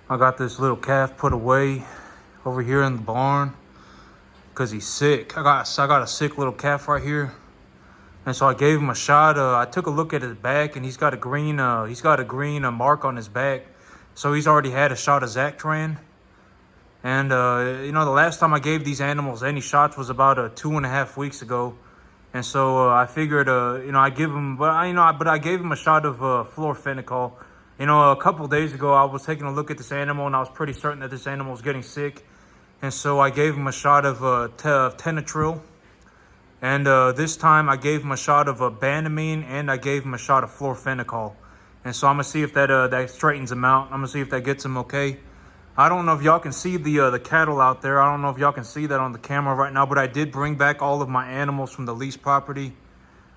I got this little calf put away over here in the barn because he's sick. I got a sick little calf right here, and so I gave him a shot. I took a look at his back, and he's got a green mark on his back. So he's already had a shot of Zactran. And the last time I gave these animals any shots was about 2.5 weeks ago. And so I figured, I give him, but I gave him a shot of fluorphenicol. A couple days ago, I was taking a look at this animal, and I was pretty certain that this animal was getting sick. And so I gave him a shot of Tenatril. And this time I gave him a shot of Banamine, and I gave him a shot of fluorphenicol. And so I'm going to see if that straightens him out. I'm going to see if that gets him okay. I don't know if y'all can see the cattle out there. I don't know if y'all can see that on the camera right now, but I did bring back all of my animals from the lease property.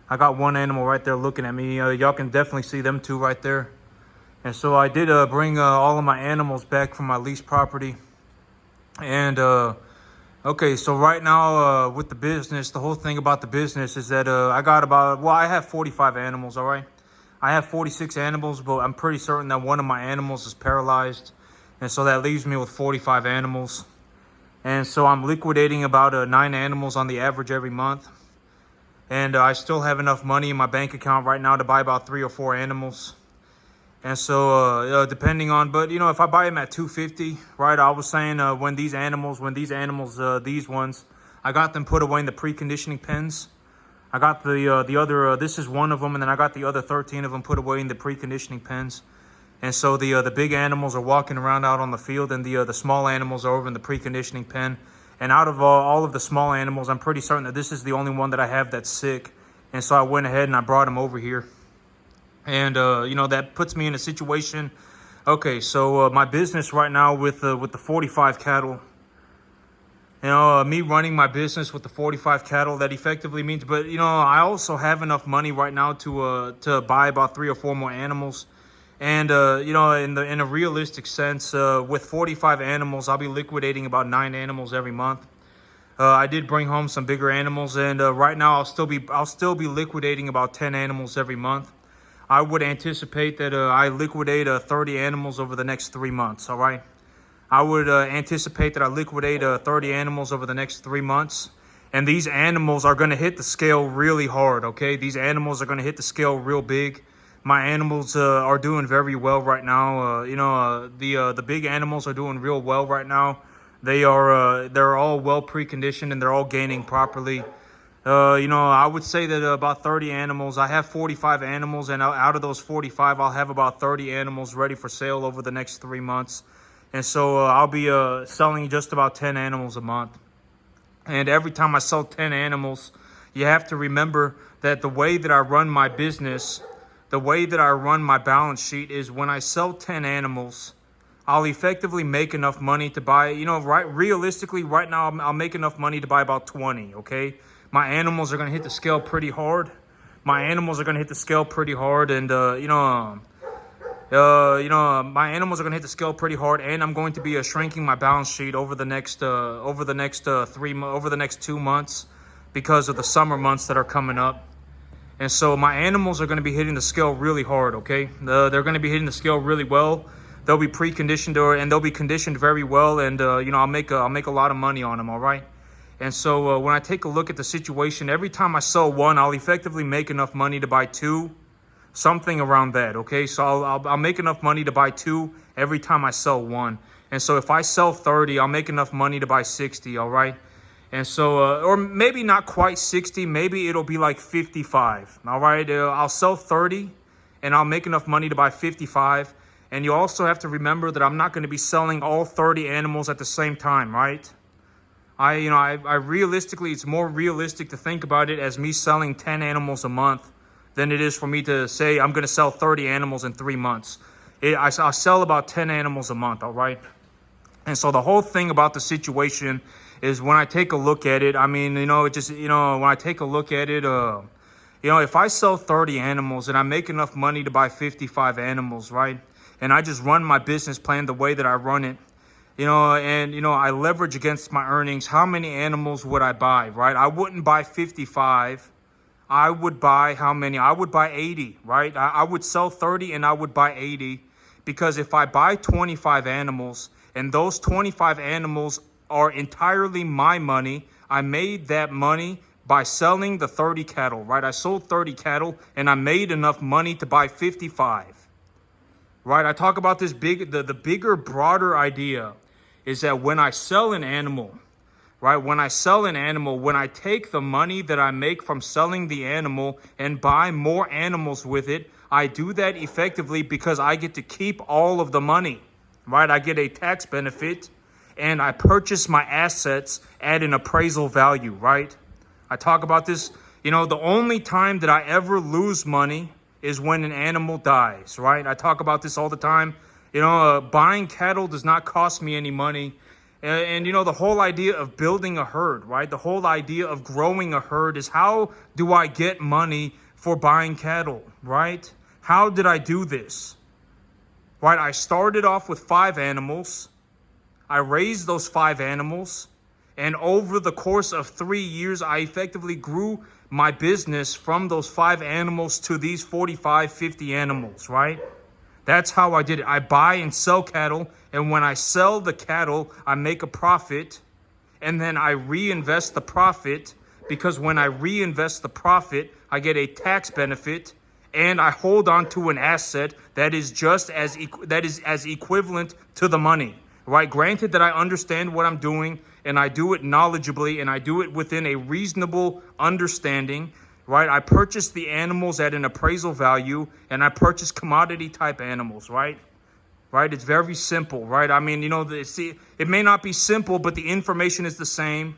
I got one animal right there looking at me. Y'all can definitely see them two right there. And so I did bring all of my animals back from my lease property. And okay, so right now with the business, the whole thing about the business is that I have 45 animals, all right? I have 46 animals, but I'm pretty certain that one of my animals is paralyzed. And so that leaves me with 45 animals. And so I'm liquidating about 9 animals on the average every month. And I still have enough money in my bank account right now to buy about 3 or 4 animals. And so, depending on, but if I buy them at $250, right? I was saying these ones, I got them put away in the preconditioning pens. I got the other, this is one of them, and then I got the other 13 of them put away in the preconditioning pens. And so the big animals are walking around out on the field, and the small animals are over in the preconditioning pen. And out of all of the small animals, I'm pretty certain that this is the only one that I have that's sick. And so I went ahead and I brought him over here. And, that puts me in a situation. Okay, so my business right now with the 45 cattle, me running my business with the 45 cattle, that effectively means, but, I also have enough money right now to buy about 3 or 4 more animals. And, in a realistic sense, with 45 animals, I'll be liquidating about 9 animals every month. I did bring home some bigger animals, and right now I'll still be liquidating about 10 animals every month. I would anticipate that I liquidate 30 animals over the next 3 months, all right? I would anticipate that I liquidate 30 animals over the next 3 months. And these animals are going to hit the scale really hard, okay? These animals are going to hit the scale real big. My animals are doing very well right now. The big animals are doing real well right now. They're all well preconditioned, and they're all gaining properly. I would say that about 30 animals. I have 45 animals, and out of those 45, I'll have about 30 animals ready for sale over the next 3 months. And so I'll be selling just about 10 animals a month. And every time I sell 10 animals, you have to remember that the way that I run my business, the way that I run my balance sheet is when I sell 10 animals, I'll effectively make enough money to buy, realistically, right now, I'll make enough money to buy about 20, okay? My animals are going to hit the scale pretty hard. My animals are going to hit the scale pretty hard, and, my animals are going to hit the scale pretty hard, and I'm going to be shrinking my balance sheet over the next 2 months because of the summer months that are coming up. And so my animals are going to be hitting the scale really hard, okay? They're going to be hitting the scale really well. They'll be preconditioned, and they'll be conditioned very well, and I'll make a lot of money on them, all right? And so when I take a look at the situation, every time I sell one, I'll effectively make enough money to buy 2, something around that, okay? So I'll make enough money to buy 2 every time I sell one. And so if I sell 30, I'll make enough money to buy 60, all right? And so, or maybe not quite 60, maybe it'll be like 55, all right? I'll sell 30, and I'll make enough money to buy 55. And you also have to remember that I'm not going to be selling all 30 animals at the same time, right? I realistically, it's more realistic to think about it as me selling 10 animals a month than it is for me to say I'm going to sell 30 animals in 3 months. I sell about 10 animals a month, all right? And so the whole thing about the situation is when I take a look at it, when I take a look at it, if I sell 30 animals and I make enough money to buy 55 animals, right? And I just run my business plan the way that I run it, I leverage against my earnings. How many animals would I buy, right? I wouldn't buy 55. I would buy how many? I would buy 80, right? I would sell 30 and I would buy 80 Because if I buy 25 animals and those 25 animals are entirely my money, I made that money by selling the 30 cattle, right? I sold 30 cattle and I made enough money to buy 55, right? I talk about this the bigger, broader idea is that when I sell an animal, right? When I sell an animal, when I take the money that I make from selling the animal and buy more animals with it, I do that effectively because I get to keep all of the money, right? I get a tax benefit and I purchase my assets at an appraisal value, right? I talk about this, the only time that I ever lose money is when an animal dies, right? I talk about this all the time. Buying cattle does not cost me any money. And the whole idea of building a herd, right? The whole idea of growing a herd is how do I get money for buying cattle, right? How did I do this? Right? I started off with 5 animals. I raised those 5 animals. And over the course of 3 years, I effectively grew my business from those 5 animals to these 45, 50 animals, right? That's how I did it. I buy and sell cattle. And when I sell the cattle, I make a profit. And then I reinvest the profit, because when I reinvest the profit, I get a tax benefit. And I hold on to an asset that is just as equivalent to the money, right? Granted that I understand what I'm doing, and I do it knowledgeably, and I do it within a reasonable understanding, right? I purchase the animals at an appraisal value, and I purchase commodity type animals, right? Right? It's very simple, right? I mean, it may not be simple, but the information is the same.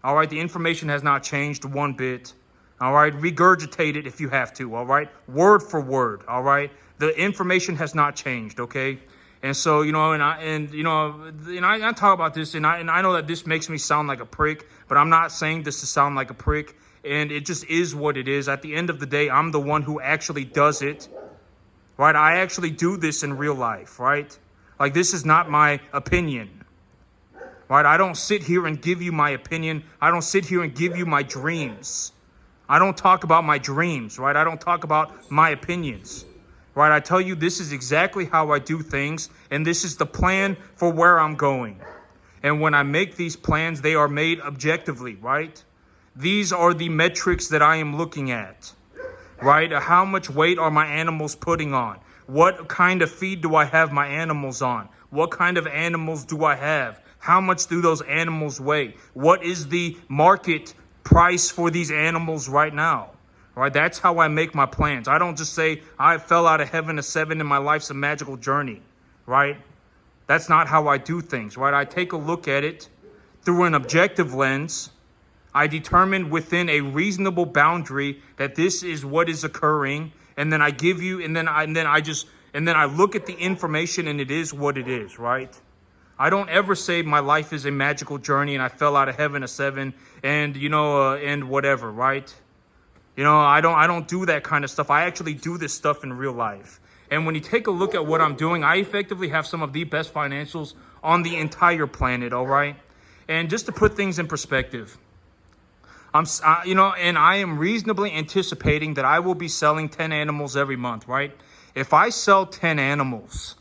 All right? The information has not changed one bit. All right? Regurgitate it if you have to, all right? Word for word, all right? The information has not changed, okay? And so, I talk about this, and I know that this makes me sound like a prick, but I'm not saying this to sound like a prick, and it just is what it is. At the end of the day, I'm the one who actually does it, right? I actually do this in real life, right? Like, this is not my opinion, right? I don't sit here and give you my opinion. I don't sit here and give you my dreams. I don't talk about my dreams, right? I don't talk about my opinions. Right, I tell you, this is exactly how I do things, and this is the plan for where I'm going. And when I make these plans, they are made objectively, right? These are the metrics that I am looking at, right? How much weight are my animals putting on? What kind of feed do I have my animals on? What kind of animals do I have? How much do those animals weigh? What is the market price for these animals right now? Right, that's how I make my plans. I don't just say I fell out of heaven to 7 and my life's a magical journey, right? That's not how I do things, right? I take a look at it through an objective lens. I determine within a reasonable boundary that this is what is occurring, and then I give you, and then I look at the information, and it is what it is, right? I don't ever say my life is a magical journey and I fell out of heaven to 7 and and whatever, right? I don't do that kind of stuff. I actually do this stuff in real life. And when you take a look at what I'm doing, I effectively have some of the best financials on the entire planet, all right? And just to put things in perspective, and I am reasonably anticipating that I will be selling 10 animals every month, right? If I sell 10 animals,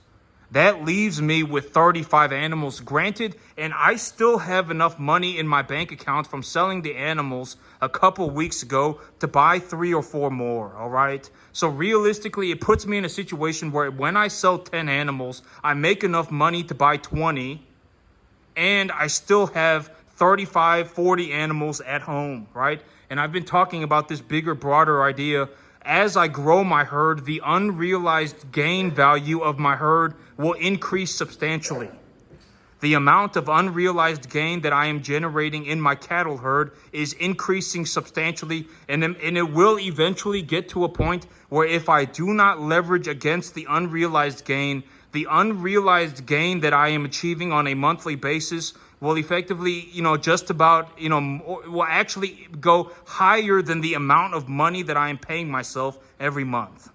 that leaves me with 35 animals, granted, and I still have enough money in my bank account from selling the animals a couple weeks ago to buy 3 or 4 more, all right? So realistically, it puts me in a situation where when I sell 10 animals, I make enough money to buy 20, and I still have 35, 40 animals at home, right? And I've been talking about this bigger, broader idea. As I grow my herd, the unrealized gain value of my herd will increase substantially. The amount of unrealized gain that I am generating in my cattle herd is increasing substantially, and it will eventually get to a point where if I do not leverage against the unrealized gain that I am achieving on a monthly basis will effectively, just about, will actually go higher than the amount of money that I am paying myself every month.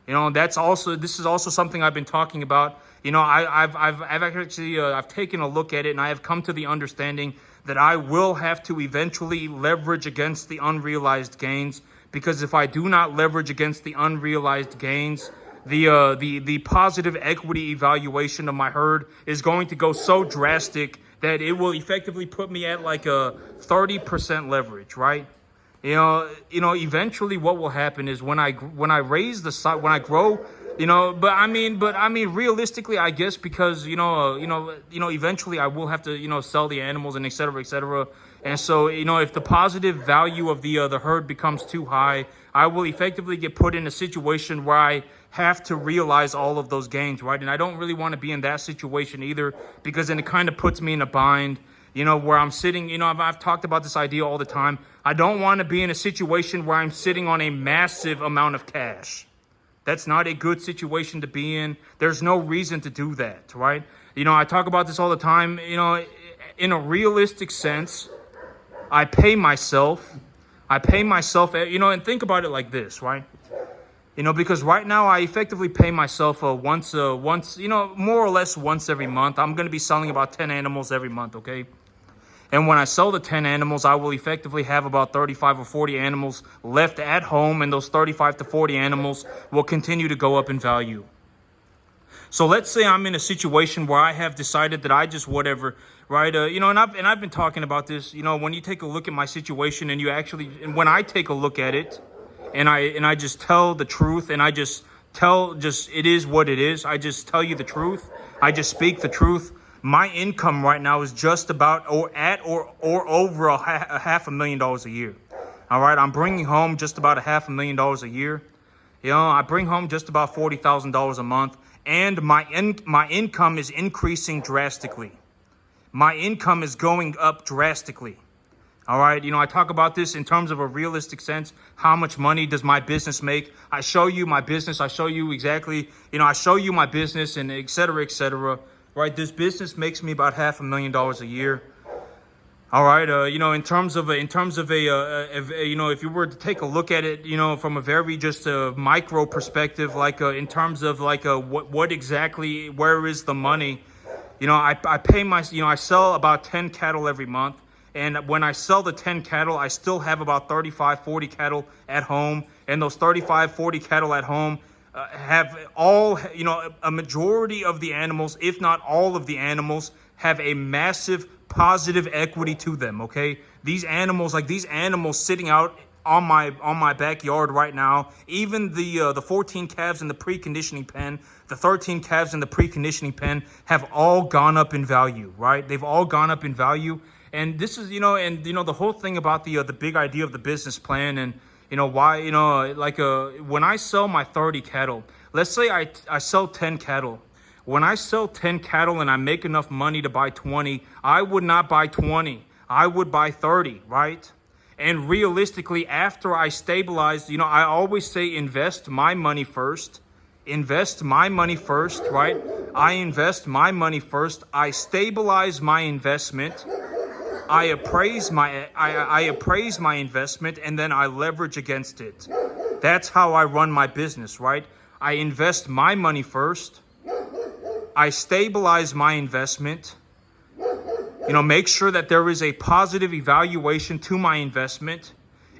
This is also something I've been talking about. I've taken a look at it, and I have come to the understanding that I will have to eventually leverage against the unrealized gains, because if I do not leverage against the unrealized gains, the positive equity evaluation of my herd is going to go so drastic that it will effectively put me at like a 30% leverage, right? Eventually what will happen is when I raise the size, when I grow, but I mean, realistically, I guess, because, eventually I will have to, sell the animals and et cetera, et cetera. And so, if the positive value of the herd becomes too high, I will effectively get put in a situation where I have to realize all of those gains, right? And I don't really want to be in that situation either, because then it kind of puts me in a bind, where I'm sitting, I've talked about this idea all the time. I don't want to be in a situation where I'm sitting on a massive amount of cash. That's not a good situation to be in. There's no reason to do that, right? I talk about this all the time. In a realistic sense, I pay myself, and think about it like this, right? Because right now I effectively pay myself once, more or less once every month. I'm going to be selling about 10 animals every month, okay? And when I sell the 10 animals, I will effectively have about 35 or 40 animals left at home, and those 35 to 40 animals will continue to go up in value. So let's say I'm in a situation where I have decided that I just whatever, right? And I've been talking about this. When you take a look at my situation, and when I take a look at it, and I just tell the truth, and I just it is what it is. I just tell you the truth. I just speak the truth. My income right now is just about or over a $500,000 a year. All right, I'm bringing home just about $500,000 a year. I bring home just about $40,000 a month, and my income is increasing drastically. My income is going up drastically. All right, I talk about this in terms of a realistic sense. How much money does my business make? I show you my business. I show you exactly, I show you my business, and et cetera, et cetera. Right, this business makes me about $500,000 a year. All right, in terms of if you were to take a look at it, from a very just a micro perspective, like in terms of like what exactly, where is the money? I pay I sell about 10 cattle every month, and when I sell the 10 cattle, I still have about 35, 40 cattle at home, and those 35, 40 cattle at home have all, a majority of the animals, if not all of the animals, have a massive positive equity to them, okay? These animals sitting out on my backyard right now, even the 14 calves in the preconditioning pen, the 13 calves in the preconditioning pen have all gone up in value, right? They've all gone up in value. And this is, the whole thing about the big idea of the business plan, and why, when I sell my 30 cattle, let's say I sell 10 cattle. When I sell 10 cattle and I make enough money to buy 20, I would not buy 20. I would buy 30, right? And realistically, after I stabilize, I always say invest my money first. Invest my money first, right? I invest my money first. I stabilize my investment. I appraise my investment, and then I leverage against it. That's how I run my business, right? I invest my money first. I stabilize my investment. Make sure that there is a positive evaluation to my investment.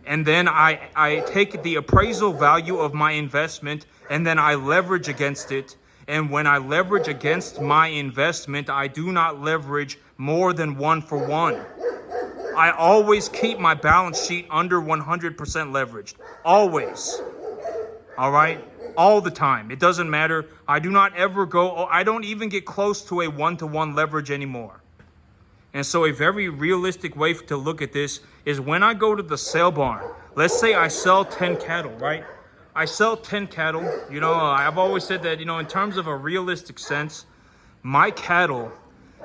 And then I take the appraisal value of my investment, and then I leverage against it. And when I leverage against my investment, I do not leverage more than 1 for 1. I always keep my balance sheet under 100% leveraged. Always. All right? All the time. It doesn't matter. I do not ever I don't even get close to a 1-to-1 leverage anymore. And so a very realistic way to look at this is when I go to the sale barn, let's say I sell 10 cattle, right? I sell 10 cattle. I've always said that, in terms of a realistic sense, my cattle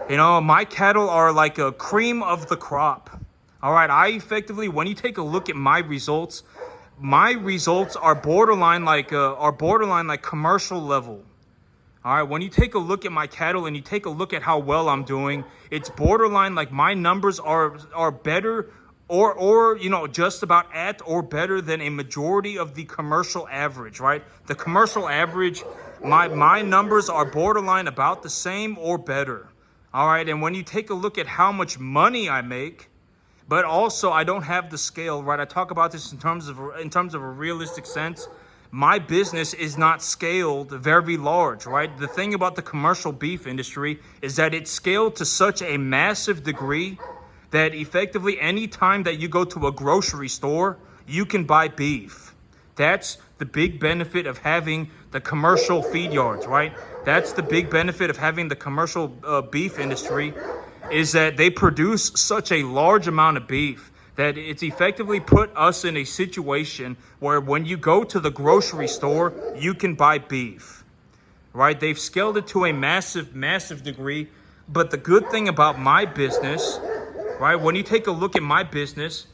are like a cream of the crop. All right, I effectively, when you take a look at my results are borderline like commercial level. All right, when you take a look at my cattle and you take a look at how well I'm doing, it's borderline like my numbers are better or just about at or better than a majority of the commercial average, right? The commercial average, my numbers are borderline about the same or better. All right, and when you take a look at how much money I make, but also I don't have the scale, right? I talk about this in terms of a realistic sense. my business is not scaled very large, right? The thing about the commercial beef industry is that it's scaled to such a massive degree that effectively any time that you go to a grocery store, you can buy beef. That's the big benefit of having the commercial feed yards, right? That's the big benefit of having the commercial beef industry, is that they produce such a large amount of beef that it's effectively put us in a situation where when you go to the grocery store, you can buy beef, right? They've scaled it to a massive, massive degree. But the good thing about my business, right, when you take a look at my business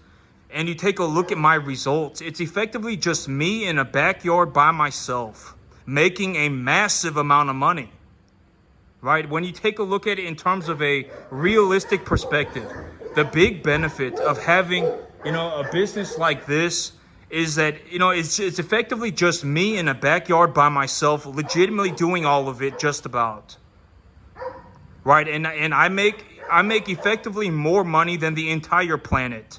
and you take a look at my results, it's effectively just me in a backyard by myself making a massive amount of money, right? When you take a look at it in terms of a realistic perspective, the big benefit of having, a business like this is that, it's effectively just me in a backyard by myself, legitimately doing all of it just about, right? And I make effectively more money than the entire planet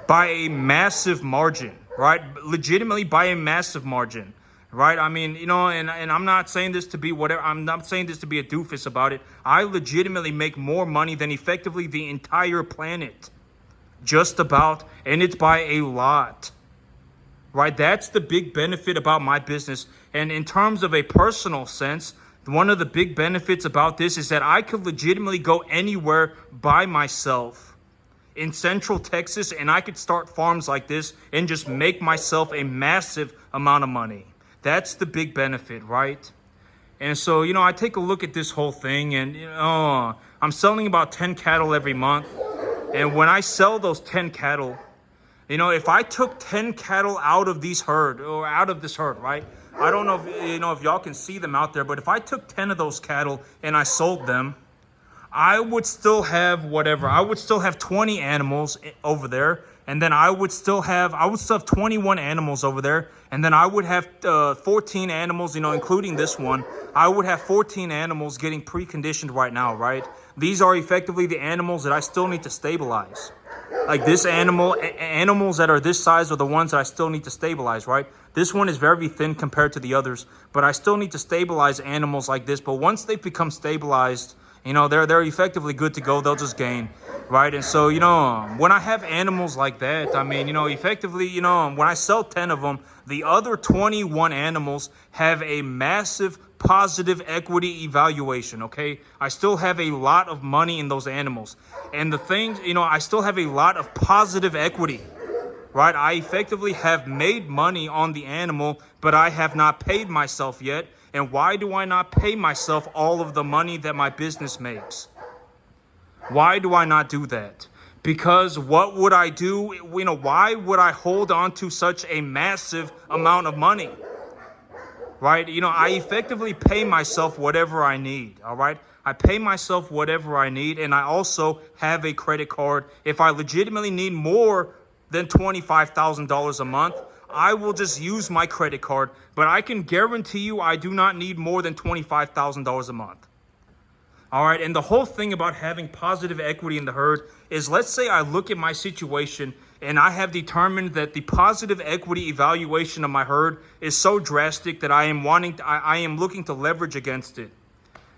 by a massive margin, right? Legitimately by a massive margin. Right? I mean, and I'm not saying this to be whatever. I'm not saying this to be a doofus about it. I legitimately make more money than effectively the entire planet. Just about. And it's by a lot. Right? That's the big benefit about my business. And in terms of a personal sense, one of the big benefits about this is that I could legitimately go anywhere by myself in Central Texas, and I could start farms like this and just make myself a massive amount of money. That's the big benefit, right? And so, I take a look at this whole thing, and, I'm selling about 10 cattle every month. And when I sell those 10 cattle, if I took 10 cattle out of this herd, right? I don't know if y'all can see them out there, but if I took 10 of those cattle and I sold them, I would still have whatever. I would still have 20 animals over there. And then I would still have 21 animals over there. And then I would have 14 animals, including this one. I would have 14 animals getting preconditioned right now, right? These are effectively the animals that I still need to stabilize. Like this animals that are this size are the ones that I still need to stabilize, right? This one is very thin compared to the others, but I still need to stabilize animals like this. But once they become stabilized, they're effectively good to go. They'll just gain, right? And so, when I have animals like that, I mean, effectively, when I sell 10 of them, the other 21 animals have a massive positive equity evaluation, okay? I still have a lot of money in those animals. And the things, I still have a lot of positive equity, right? I effectively have made money on the animal, but I have not paid myself yet. And why do I not pay myself all of the money that my business makes? Why do I not do that? Because what would I do? Why would I hold on to such a massive amount of money? Right? I effectively pay myself whatever I need. All right? I pay myself whatever I need. And I also have a credit card. If I legitimately need more than $25,000 a month, I will just use my credit card, but I can guarantee you I do not need more than $25,000 a month. All right, and the whole thing about having positive equity in the herd is, let's say I look at my situation and I have determined that the positive equity evaluation of my herd is so drastic that I am looking to leverage against it.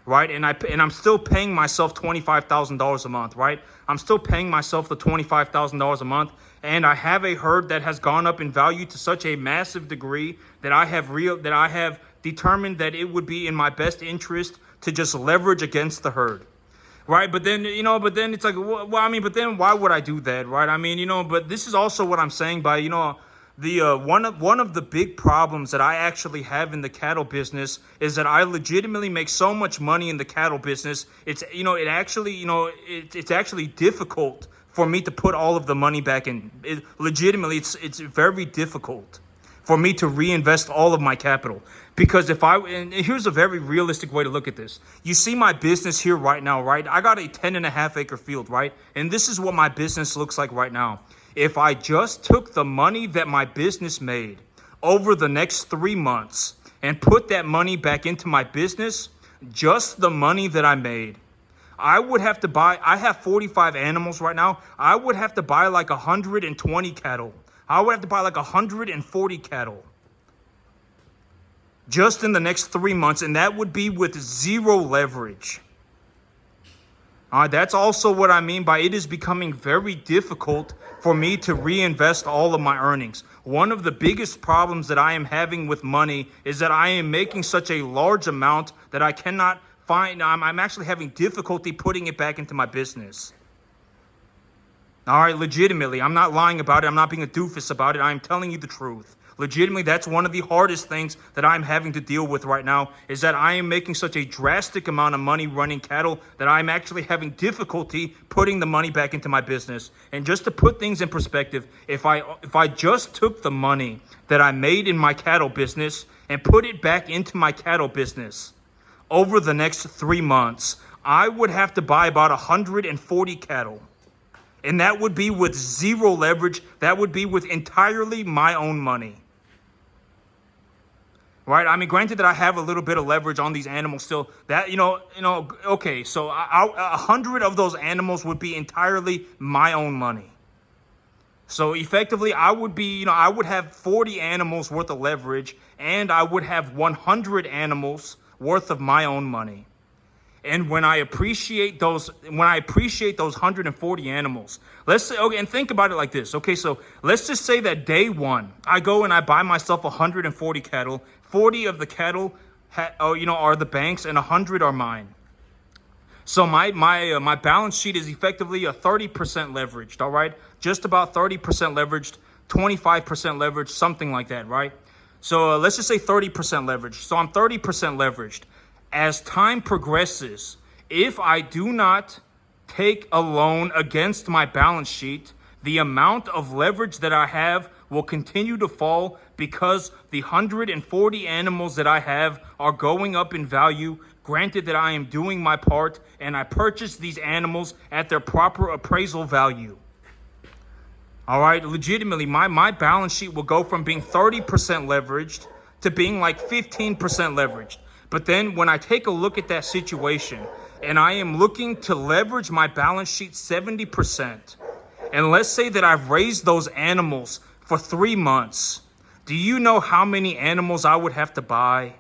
Right, and I'm still paying myself $25,000 a month, right? I'm still paying myself the $25,000 a month, and I have a herd that has gone up in value to such a massive degree that I have determined that it would be in my best interest to just leverage against the herd, right? But then it's like, but then why would I do that, right? I mean, but this is also what I'm saying by, the one of the big problems that I actually have in the cattle business is that I legitimately make so much money in the cattle business. It's it's actually difficult for me to put all of the money back in. Legitimately, it's very difficult for me to reinvest all of my capital, because and here's a very realistic way to look at this. You see my business here right now, right? I got a 10.5 acre field, right? And this is what my business looks like right now. If I just took the money that my business made over the next 3 months and put that money back into my business, just the money that I made, I would have to buy, I have 45 animals right now. I would have to buy like 120 cattle. I would have to buy like 140 cattle. just in the next 3 months, and that would be with zero leverage. All right, that's also what I mean by it is becoming very difficult for me to reinvest all of my earnings. One of the biggest problems that I am having with money is that I am making such a large amount that I cannot find. I'm actually having difficulty putting it back into my business. All right, legitimately, I'm not lying about it. I'm not being a doofus about it. I am telling you the truth. Legitimately, that's one of the hardest things that I'm having to deal with right now is that I am making such a drastic amount of money running cattle that I'm actually having difficulty putting the money back into my business. And just to put things in perspective, if I just took the money that I made in my cattle business and put it back into my cattle business over the next 3 months, I would have to buy about 140 cattle. And that would be with zero leverage. That would be with entirely my own money. Right? I mean, granted that I have a little bit of leverage on these animals still. That, okay, so 100 of those animals would be entirely my own money. So effectively, I would have 40 animals worth of leverage, and I would have 100 animals worth of my own money. And when I appreciate those 140 animals, let's say, okay, and think about it like this. Okay, so let's just say that day one, I go and I buy myself 140 cattle. 40 of the cattle, are the bank's, and 100 are mine. So my balance sheet is effectively a 30% leveraged. All right, just about 30% leveraged, 25% leveraged, something like that, right? So let's just say 30% leveraged. So I'm 30% leveraged. As time progresses, if I do not take a loan against my balance sheet, the amount of leverage that I have will continue to fall because the 140 animals that I have are going up in value. Granted that I am doing my part and I purchased these animals at their proper appraisal value. All right, legitimately, my balance sheet will go from being 30% leveraged to being like 15% leveraged. But then when I take a look at that situation and I am looking to leverage my balance sheet 70%, and let's say that I've raised those animals for 3 months, do you know how many animals I would have to buy?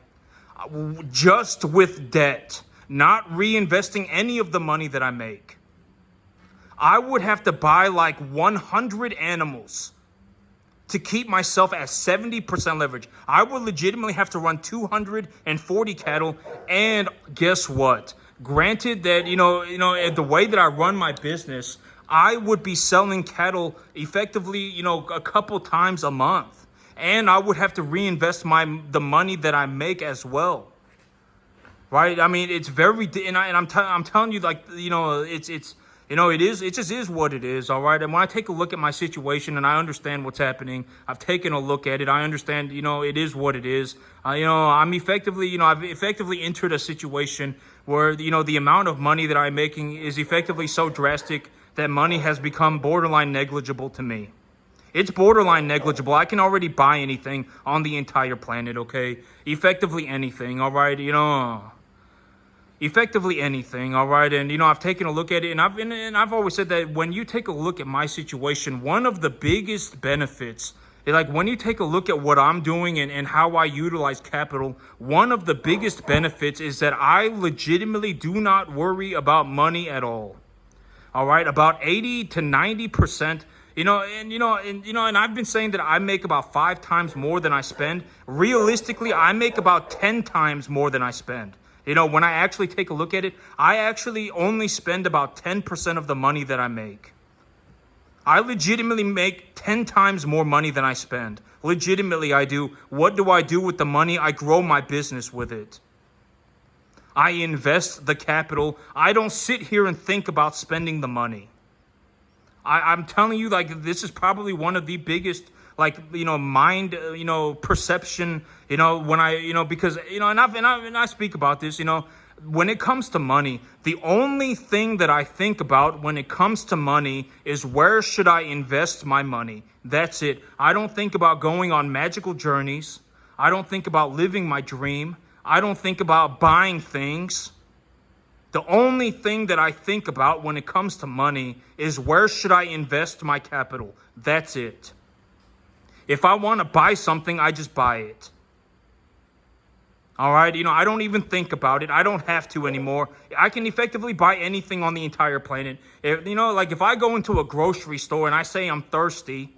Just with debt, not reinvesting any of the money that I make. I would have to buy like 100 animals to keep myself at 70% leverage. I would legitimately have to run 240 cattle. And guess what? Granted that, the way that I run my business, I would be selling cattle effectively, a couple times a month. And I would have to reinvest the money that I make as well. Right? I mean, it's very, and I'm telling you, like, it just is what it is, all right? And when I take a look at my situation and I understand what's happening, I've taken a look at it. I understand, it is what it is. I've effectively entered a situation where, the amount of money that I'm making is effectively so drastic that money has become borderline negligible to me. It's borderline negligible. I can already buy anything on the entire planet, okay? Effectively anything, all right? Effectively anything, all right? And, I've taken a look at it, and I've always said that when you take a look at my situation, one of the biggest benefits, like when you take a look at what I'm doing and how I utilize capital, one of the biggest benefits is that I legitimately do not worry about money at all. All right, about 80 to 90%. And I've been saying that I make about 5 times more than I spend. Realistically, I make about 10 times more than I spend. When I actually take a look at it, I actually only spend about 10% of the money that I make. I legitimately make 10 times more money than I spend. Legitimately, I do. What do I do with the money? I grow my business with it. I invest the capital. I don't sit here and think about spending the money. I'm telling you, like, this is probably one of the biggest, mind, perception, when I, because, and I speak about this, when it comes to money, the only thing that I think about when it comes to money is where should I invest my money? That's it. I don't think about going on magical journeys. I don't think about living my dream. I don't think about buying things. The only thing that I think about when it comes to money is where should I invest my capital? That's it. If I want to buy something, I just buy it. All right, I don't even think about it. I don't have to anymore. I can effectively buy anything on the entire planet. If I go into a grocery store and I say I'm thirsty,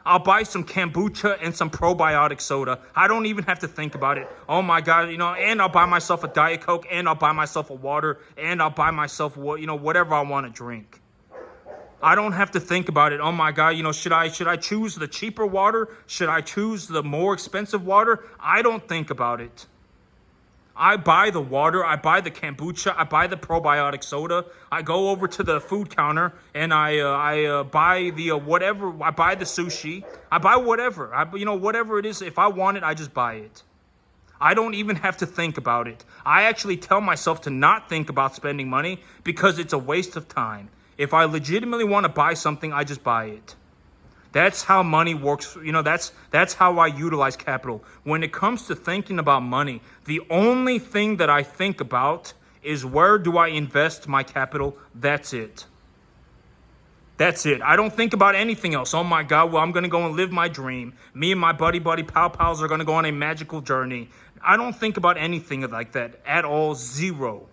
I'll buy some kombucha and some probiotic soda. I don't even have to think about it. Oh my God, and I'll buy myself a Diet Coke, and I'll buy myself a water, and I'll buy myself whatever I want to drink. I don't have to think about it. Oh my God, should I choose the cheaper water? Should I choose the more expensive water? I don't think about it. I buy the water, I buy the kombucha, I buy the probiotic soda. I go over to the food counter and I buy the whatever. I buy the sushi. I buy whatever. Whatever it is. If I want it, I just buy it. I don't even have to think about it. I actually tell myself to not think about spending money because it's a waste of time. If I legitimately want to buy something, I just buy it. That's how money works. That's how I utilize capital. When it comes to thinking about money, the only thing that I think about is where do I invest my capital? That's it. That's it. I don't think about anything else. Oh my God, well, I'm going to go and live my dream. Me and my buddy pals are going to go on a magical journey. I don't think about anything like that at all. Zero.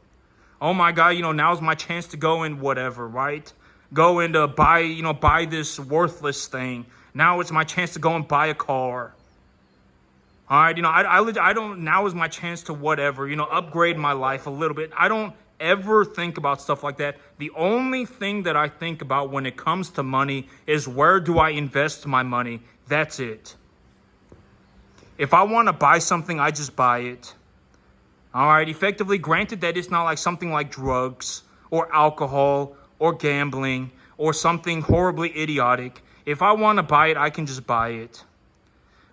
Oh my God, now's my chance to go and whatever, right? Go and buy this worthless thing. Now it's my chance to go and buy a car. All right, I don't. Now is my chance to whatever, upgrade my life a little bit. I don't ever think about stuff like that. The only thing that I think about when it comes to money is where do I invest my money? That's it. If I want to buy something, I just buy it. All right, effectively, granted that it's not like something like drugs or alcohol or gambling, or something horribly idiotic. If I want to buy it, I can just buy it.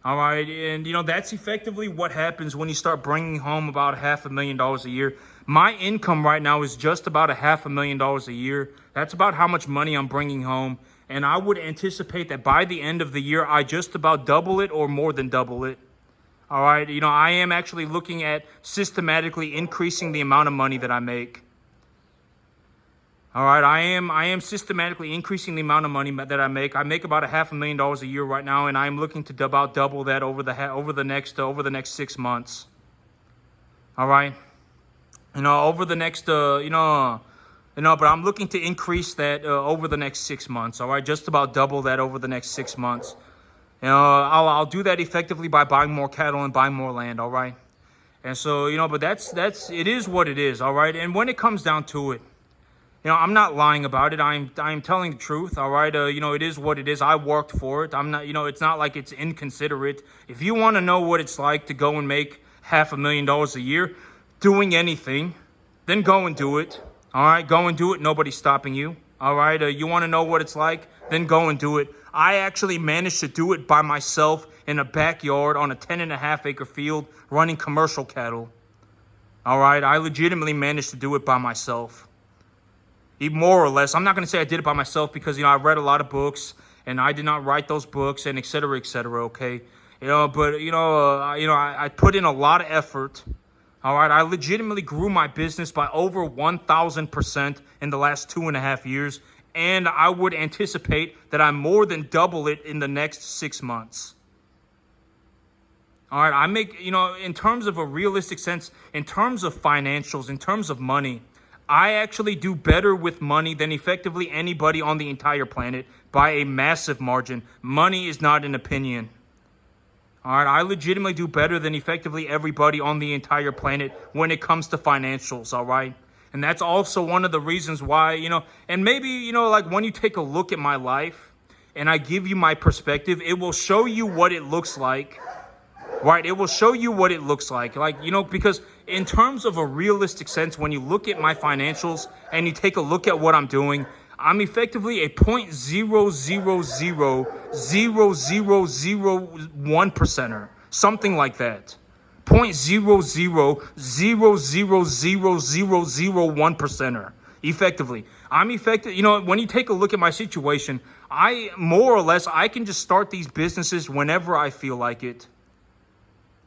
All right, and that's effectively what happens when you start bringing home about $500,000 a year. My income right now is just about $500,000 a year. That's about how much money I'm bringing home, and I would anticipate that by the end of the year, I just about double it or more than double it. All right, I am actually looking at systematically increasing the amount of money that I make. All right, I am systematically increasing the amount of money that I make. I make about $500,000 a year right now, and I am looking to about double that over the next 6 months. All right, over the next but I'm looking to increase that over the next 6 months. All right, just about double that over the next 6 months. I'll do that effectively by buying more cattle and buying more land. All right, and so but that's it is what it is. All right, and when it comes down to it. I'm not lying about it. I'm telling the truth. All right. It is what it is. I worked for it. I'm not, it's not like it's inconsiderate. If you want to know what it's like to go and make $500,000 a year doing anything, then go and do it. All right. Go and do it. Nobody's stopping you. All right. You want to know what it's like? Then go and do it. I actually managed to do it by myself in a backyard on a 10.5-acre field running commercial cattle. All right. I legitimately managed to do it by myself. More or less. I'm not going to say I did it by myself because, I read a lot of books and I did not write those books and et cetera, okay? I put in a lot of effort. All right. I legitimately grew my business by over 1,000% in the last 2.5 years. And I would anticipate that I more than double it in the next 6 months. All right. I make, in terms of a realistic sense, in terms of financials, in terms of money, I actually do better with money than effectively anybody on the entire planet by a massive margin. Money is not an opinion. All right, I legitimately do better than effectively everybody on the entire planet when it comes to financials, all right? And that's also one of the reasons why, and maybe, like when you take a look at my life and I give you my perspective, it will show you what it looks like. Right, it will show you what it looks like. Because in terms of a realistic sense, when you look at my financials and you take a look at what I'm doing, I'm effectively a 0.000001%er, something like that. 0.00000001%er, effectively. I'm effective. When you take a look at my situation, I can just start these businesses whenever I feel like it.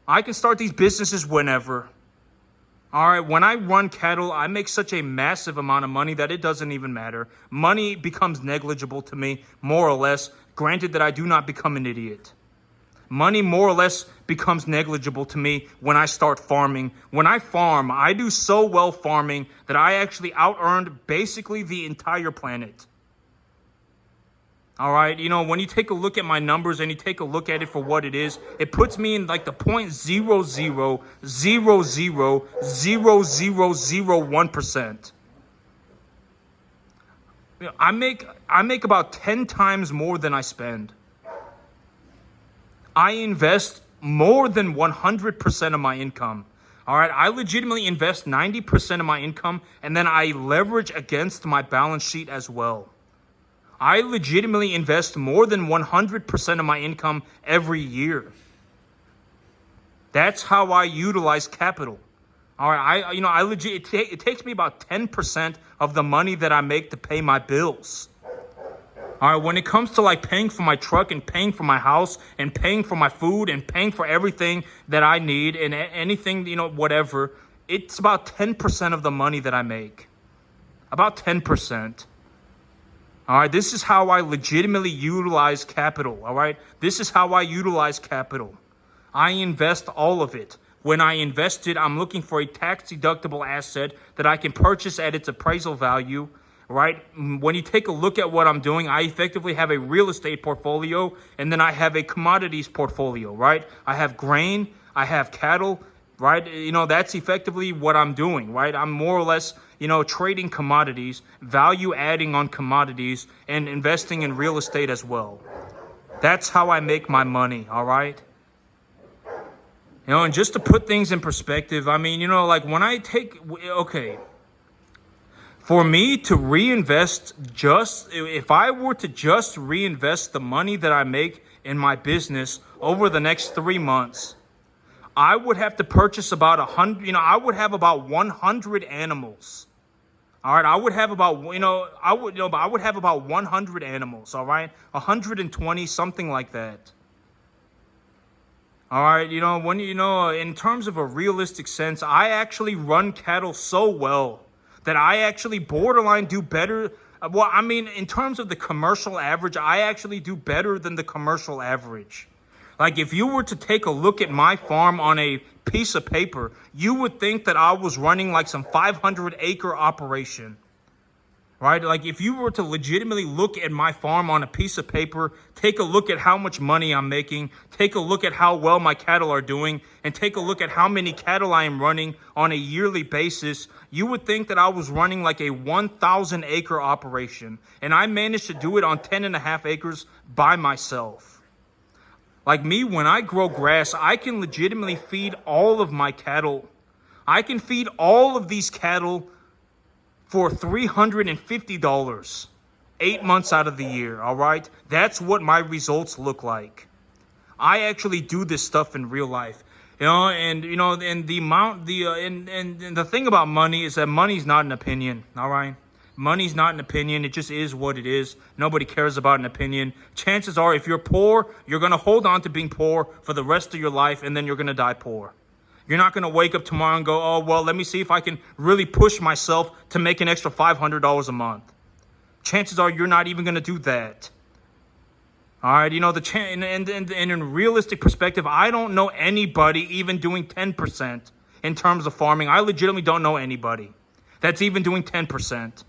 I can start these businesses whenever. All right, when I run cattle, I make such a massive amount of money that it doesn't even matter. Money becomes negligible to me, more or less, granted that I do not become an idiot. Money more or less becomes negligible to me when I start farming. When I farm, I do so well farming that I actually out-earned basically the entire planet. All right, when you take a look at my numbers and you take a look at it for what it is, it puts me in like the 0.000000001%. I make about 10 times more than I spend. I invest more than 100% of my income. All right, I legitimately invest 90% of my income, and then I leverage against my balance sheet as well. I legitimately invest more than 100% of my income every year. That's how I utilize capital. All right, it takes me about 10% of the money that I make to pay my bills. All right, when it comes to like paying for my truck and paying for my house and paying for my food and paying for everything that I need and anything, whatever, it's about 10% of the money that I make. About 10%. All right, this is how I legitimately utilize capital. All right, this is how I utilize capital. I invest all of it. When I invest it, I'm looking for a tax-deductible asset that I can purchase at its appraisal value, right? When you take a look at what I'm doing, I effectively have a real estate portfolio, and then I have a commodities portfolio, right? I have grain, I have cattle, right? That's effectively what I'm doing, right? I'm more or less, trading commodities, value adding on commodities, and investing in real estate as well. That's how I make my money, all right? And just to put things in perspective, like when I for me to reinvest if I were to just reinvest the money that I make in my business over the next 3 months, I would have to purchase about 100, I would have about 100 animals. All right, I would have about, I would have about 100 animals, all right? 120, something like that. All right, in terms of a realistic sense, I actually run cattle so well that I actually borderline do better. In terms of the commercial average, I actually do better than the commercial average. Like if you were to take a look at my farm on a piece of paper, you would think that I was running like some 500-acre operation. Right? Like if you were to legitimately look at my farm on a piece of paper, take a look at how much money I'm making, take a look at how well my cattle are doing, and take a look at how many cattle I am running on a yearly basis, you would think that I was running like a 1,000-acre operation. And I managed to do it on 10.5 acres by myself. Like me, when I grow grass, I can legitimately feed all of my cattle. I can feed all of these cattle for $350, 8 months out of the year, all right? That's what my results look like. I actually do this stuff in real life. And the thing about money is that money's not an opinion, all right? Money's not an opinion. It just is what it is. Nobody cares about an opinion. Chances are if you're poor, you're going to hold on to being poor for the rest of your life, and then you're going to die poor. You're not going to wake up tomorrow and go, oh, well, let me see if I can really push myself to make an extra $500 a month. Chances are you're not even going to do that. All right, and in realistic perspective, I don't know anybody even doing 10% in terms of farming. I legitimately don't know anybody that's even doing 10%.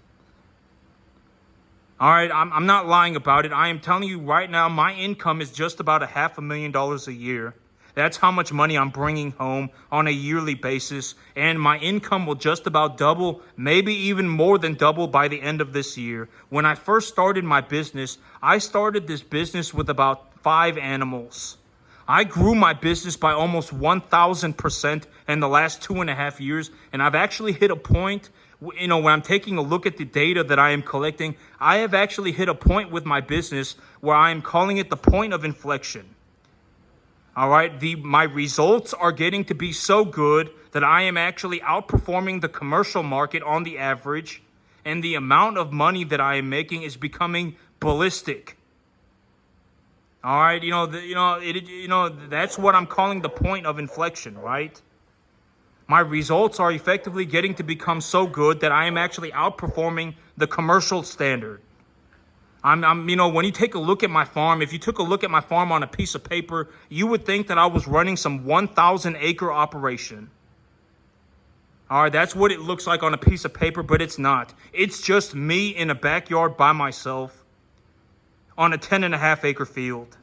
All right, I'm not lying about it. I am telling you right now, my income is just about $500,000 a year. That's how much money I'm bringing home on a yearly basis. And my income will just about double, maybe even more than double by the end of this year. When I first started my business, I started this business with about 5 animals. I grew my business by almost 1,000% in the last 2.5 years. And I've actually hit a point, when I'm taking a look at the data that I am collecting, I have actually hit a point with my business where I am calling it the point of inflection. All right, my results are getting to be so good that I am actually outperforming the commercial market on the average, and the amount of money that I am making is becoming ballistic. All right, that's what I'm calling the point of inflection, right? My results are effectively getting to become so good that I am actually outperforming the commercial standard. When you take a look at my farm, if you took a look at my farm on a piece of paper, you would think that I was running some 1,000 acre operation. All right, that's what it looks like on a piece of paper, but it's not. It's just me in a backyard by myself on a 10.5 acre field.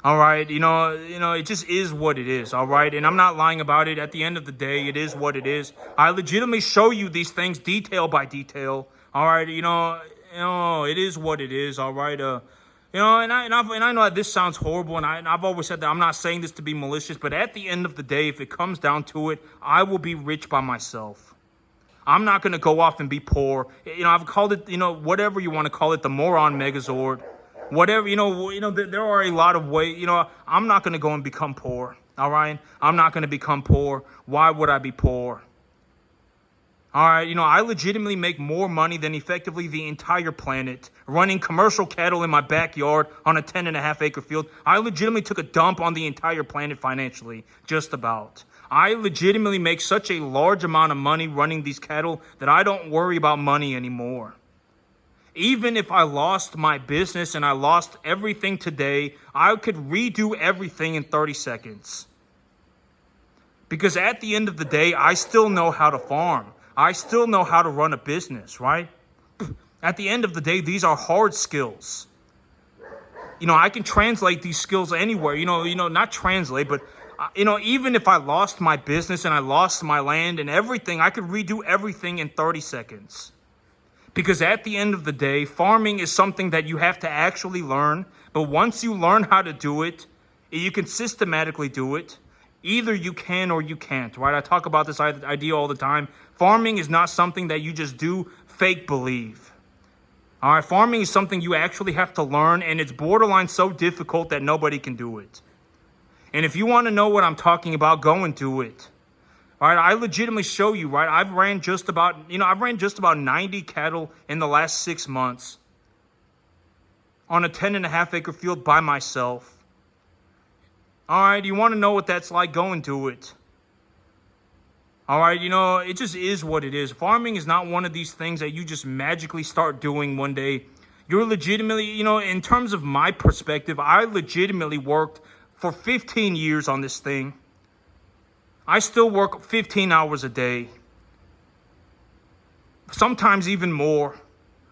All right, it just is what it is, all right? And I'm not lying about it. At the end of the day, it is what it is. I legitimately show you these things detail by detail, all right? It is what it is, all right? And I know that this sounds horrible, and I've always said that I'm not saying this to be malicious, but at the end of the day, if it comes down to it, I will be rich by myself. I'm not going to go off and be poor. I've called it, whatever you want to call it, the moron megazord. Whatever, there are a lot of ways, I'm not going to go and become poor, all right? I'm not going to become poor. Why would I be poor? All right, I legitimately make more money than effectively the entire planet running commercial cattle in my backyard on a 10.5 acre field. I legitimately took a dump on the entire planet financially, just about. I legitimately make such a large amount of money running these cattle that I don't worry about money anymore. Even if I lost my business and I lost everything today, I could redo everything in 30 seconds. Because at the end of the day, I still know how to farm. I still know how to run a business, right? At the end of the day, these are hard skills. I can translate these skills anywhere, not translate, but, even if I lost my business and I lost my land and everything, I could redo everything in 30 seconds. Because at the end of the day, farming is something that you have to actually learn. But once you learn how to do it, you can systematically do it. Either you can or you can't, right? I talk about this idea all the time. Farming is not something that you just do fake believe. All right, farming is something you actually have to learn, and it's borderline so difficult that nobody can do it. And if you want to know what I'm talking about, go and do it. All right, I legitimately show you, right? I've ran just about 90 cattle in the last 6 months on a 10.5 acre field by myself. All right, you want to know what that's like? Go and do it. All right, it just is what it is. Farming is not one of these things that you just magically start doing one day. You're legitimately, in terms of my perspective, I legitimately worked for 15 years on this thing. I still work 15 hours a day. Sometimes even more.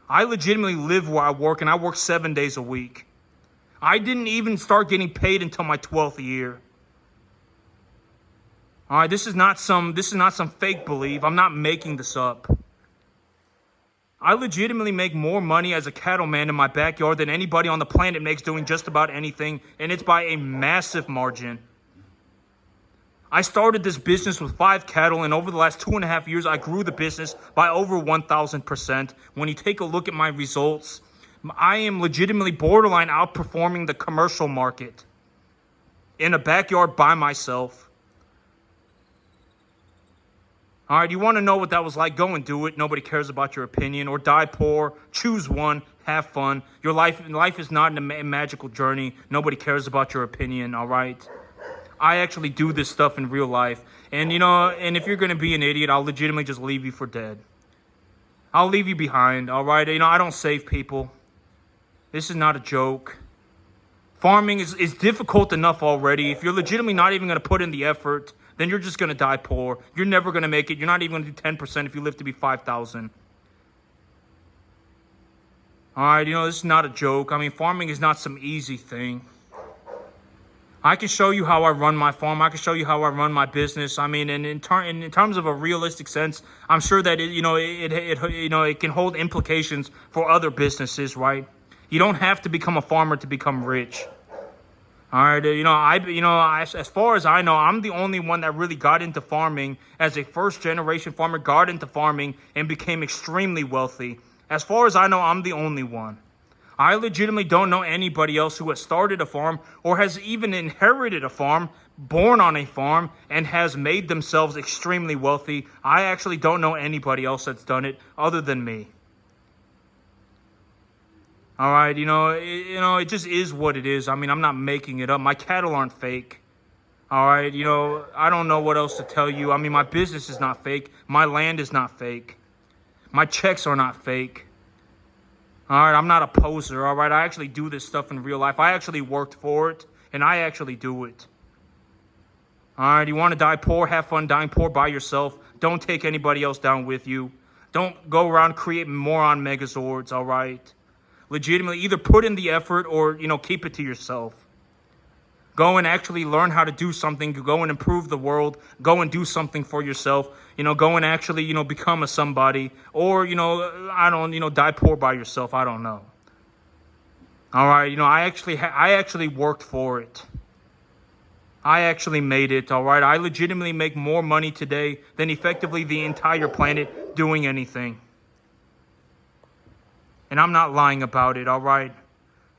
I legitimately live where I work, and I work 7 days a week. I didn't even start getting paid until my 12th year. All right, this is not some fake belief. I'm not making this up. I legitimately make more money as a cattleman in my backyard than anybody on the planet makes doing just about anything, and it's by a massive margin. I started this business with 5 cattle, and over the last 2.5 years, I grew the business by over 1,000%. When you take a look at my results, I am legitimately borderline outperforming the commercial market in a backyard by myself. All right, you want to know what that was like? Go and do it. Nobody cares about your opinion. Or die poor. Choose one. Have fun. Your life is not a magical journey. Nobody cares about your opinion, all right? I actually do this stuff in real life. And, and if you're going to be an idiot, I'll legitimately just leave you for dead. I'll leave you behind, all right? I don't save people. This is not a joke. Farming is difficult enough already. If you're legitimately not even going to put in the effort, then you're just going to die poor. You're never going to make it. You're not even going to do 10% if you live to be 5,000. All right, this is not a joke. Farming is not some easy thing. I can show you how I run my farm. I can show you how I run my business. And in terms of a realistic sense, I'm sure that it can hold implications for other businesses, right? You don't have to become a farmer to become rich. All right, as far as I know, I'm the only one that really got into farming as a first-generation farmer, got into farming and became extremely wealthy. As far as I know, I'm the only one. I legitimately don't know anybody else who has started a farm or has even inherited a farm, born on a farm, and has made themselves extremely wealthy. I actually don't know anybody else that's done it other than me. All right, it just is what it is. I'm not making it up. My cattle aren't fake. All right, I don't know what else to tell you. My business is not fake. My land is not fake. My checks are not fake. All right, I'm not a poser, all right? I actually do this stuff in real life. I actually worked for it, and I actually do it. All right, you want to die poor? Have fun dying poor by yourself. Don't take anybody else down with you. Don't go around creating moron megazords, all right? Legitimately, either put in the effort or, keep it to yourself. Go and actually learn how to do something. Go and improve the world. Go and do something for yourself. Go and actually, become a somebody. Or, die poor by yourself. I don't know. All right, I actually worked for it. I actually made it, all right? I legitimately make more money today than effectively the entire planet doing anything. And I'm not lying about it, all right?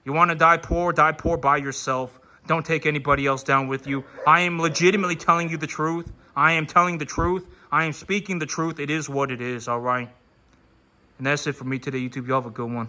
You want to die poor by yourself. Don't take anybody else down with you. I am legitimately telling you the truth. I am telling the truth. I am speaking the truth. It is what it is, all right? And that's it for me today, YouTube. Y'all have a good one.